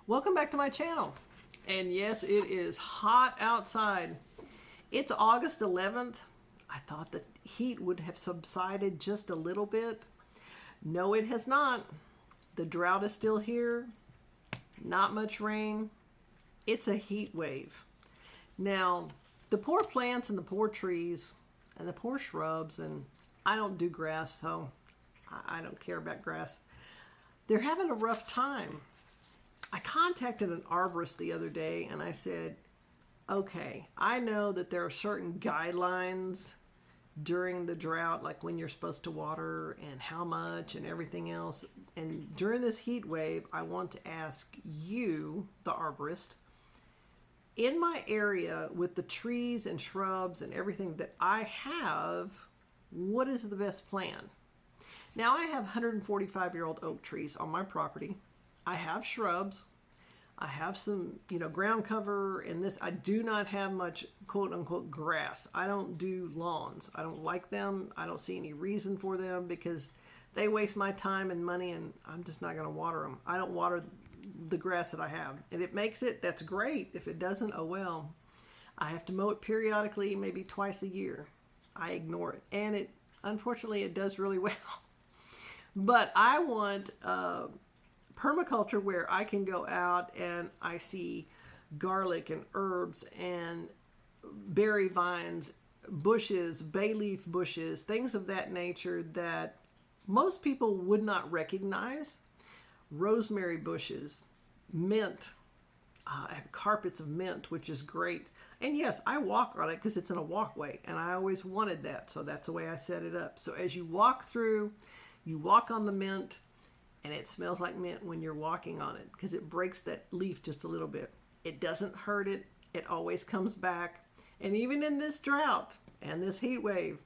Welcome back to my channel. And yes, it is hot outside. It's August 11th. I thought the heat would have subsided just a little bit. No, it has not. The drought is still here. Not much rain. It's a heat wave. Now, the poor plants and the poor trees and the poor shrubs, and I don't do grass, so I don't care about grass. They're having a rough time. I contacted an arborist the other day and I said, okay, I know that there are certain guidelines during the drought, like when you're supposed to water and how much and everything else. And during this heat wave, I want to ask you, the arborist, in my area with the trees and shrubs and everything that I have, what is the best plan? Now I have 145-year-old oak trees on my property. I have shrubs. I have some, ground cover and this. I do not have much quote unquote grass. I don't do lawns. I don't like them. I don't see any reason for them because they waste my time and money and I'm just not going to water them. I don't water the grass that I have. And it makes it, that's great. If it doesn't, oh well. I have to mow it periodically, maybe twice a year. I ignore it. And unfortunately, it does really well. But I want permaculture where I can go out and I see garlic and herbs and berry vines, bushes, bay leaf bushes, things of that nature that most people would not recognize. Rosemary bushes, mint. I have carpets of mint, which is great. And yes, I walk on it because it's in a walkway and I always wanted that. So that's the way I set it up. So as you walk through, you walk on the mint and it smells like mint when you're walking on it because it breaks that leaf just a little bit. It doesn't hurt it. It always comes back. And even in this drought and this heat wave,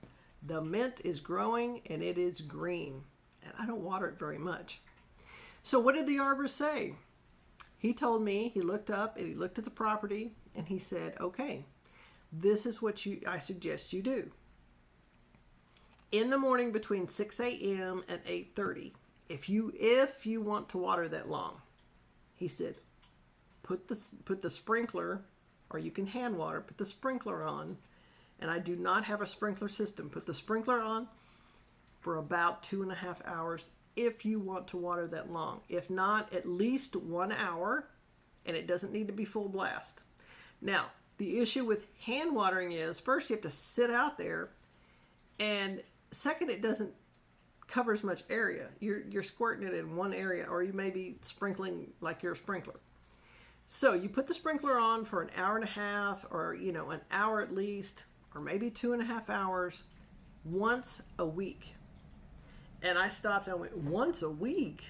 the mint is growing and it is green. And I don't water it very much. So what did the arborist say? He told me, he looked up and he looked at the property and he said, okay, this is what I suggest you do. In the morning between 6 a.m. and 8:30, if you want to water that long, he said, put the sprinkler, or you can hand water, put the sprinkler on, and I do not have a sprinkler system. Put the sprinkler on for about 2.5 hours if you want to water that long. If not, at least 1 hour, and it doesn't need to be full blast. Now, the issue with hand watering is, first you have to sit out there, and second, it doesn't cover as much area. You're squirting it in one area, or you may be sprinkling like you're a sprinkler. So you put the sprinkler on for an hour and a half, or an hour at least, or maybe 2.5 hours, once a week. And I stopped and I went, once a week?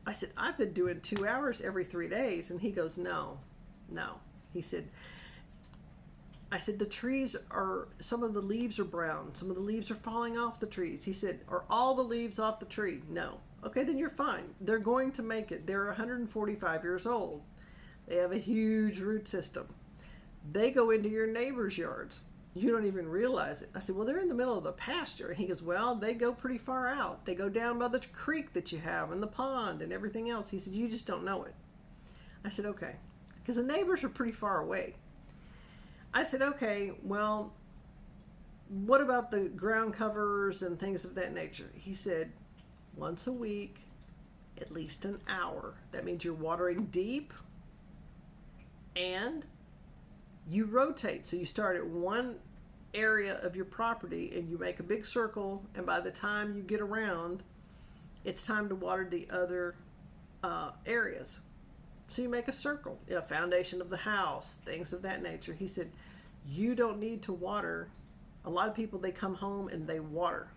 I said, I've been doing 2 hours every 3 days. And he goes, no. He said, I said, the trees some of the leaves are brown. Some of the leaves are falling off the trees. He said, are all the leaves off the tree? No. Okay, then you're fine. They're going to make it. They're 145 years old. They have a huge root system. They go into your neighbor's yards. You don't even realize it. I said, well, they're in the middle of the pasture. And he goes, well, they go pretty far out. They go down by the creek that you have and the pond and everything else. He said, you just don't know it. I said, okay. Because the neighbors are pretty far away. I said, okay, well, what about the ground covers and things of that nature? He said, once a week, at least an hour. That means you're watering deep and you rotate. So you start at one area of your property and you make a big circle, and by the time you get around, it's time to water the other areas. So you make a circle, a foundation of the house, things of that nature. He said, you don't need to water. A lot of people, they come home and they water.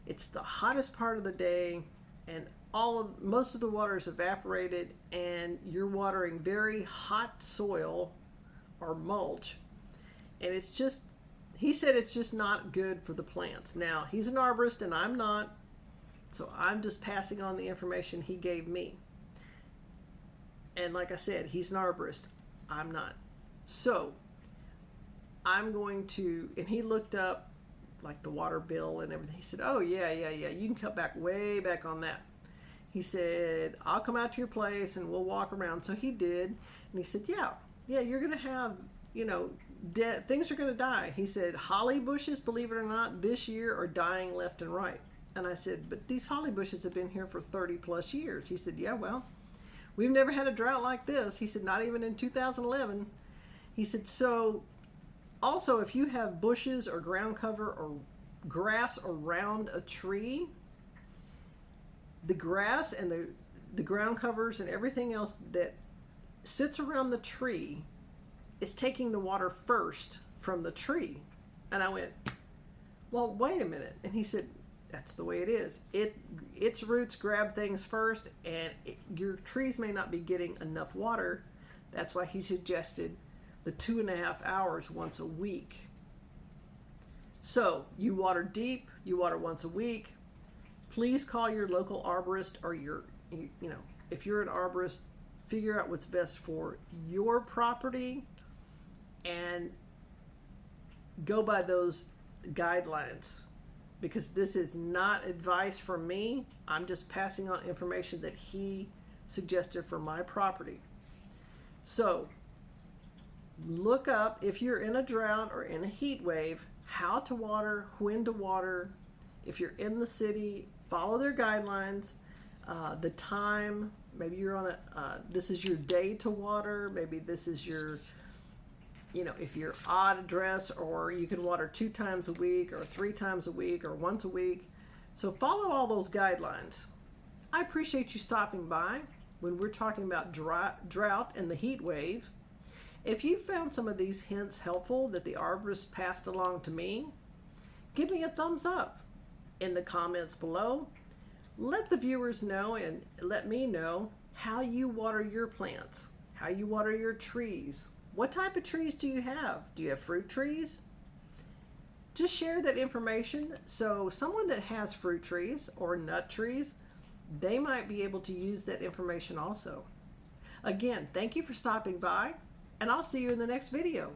It's the hottest part of the day and most of the water is evaporated and you're watering very hot soil or mulch. And he said it's just not good for the plants. Now, he's an arborist and I'm not, so I'm just passing on the information he gave me. And like I said, he's an arborist. I'm not. So I'm going to, and he looked up like the water bill and everything. He said, oh, yeah, you can cut back way back on that. He said, I'll come out to your place and we'll walk around. So he did. And he said, yeah, you're going to have, things are going to die. He said, holly bushes, believe it or not, this year are dying left and right. And I said, but these holly bushes have been here for 30 plus years. He said, yeah, well, we've never had a drought like this. He said, not even in 2011. He said, so also if you have bushes or ground cover or grass around a tree, the grass and the ground covers and everything else that sits around the tree is taking the water first from the tree. And I went, well, wait a minute. And he said, that's the way it is. Its roots grab things first, and your trees may not be getting enough water. That's why he suggested the 2.5 hours once a week. So you water deep, you water once a week. Please call your local arborist, or if you're an arborist, figure out what's best for your property and go by those guidelines, because this is not advice from me. I'm just passing on information that he suggested for my property. So look up, if you're in a drought or in a heat wave, how to water, when to water. If you're in the city, follow their guidelines, the time. Maybe you're on this is your day to water. Maybe this is your, if you're odd address, or you can water 2 times a week or 3 times a week or once a week. So follow all those guidelines. I appreciate you stopping by when we're talking about drought and the heat wave. If you found some of these hints helpful that the arborist passed along to me, give me a thumbs up in the comments below. Let the viewers know and let me know how you water your plants, how you water your trees. What type of trees do you have? Do you have fruit trees? Just share that information so someone that has fruit trees or nut trees, they might be able to use that information also. Again, thank you for stopping by, and I'll see you in the next video.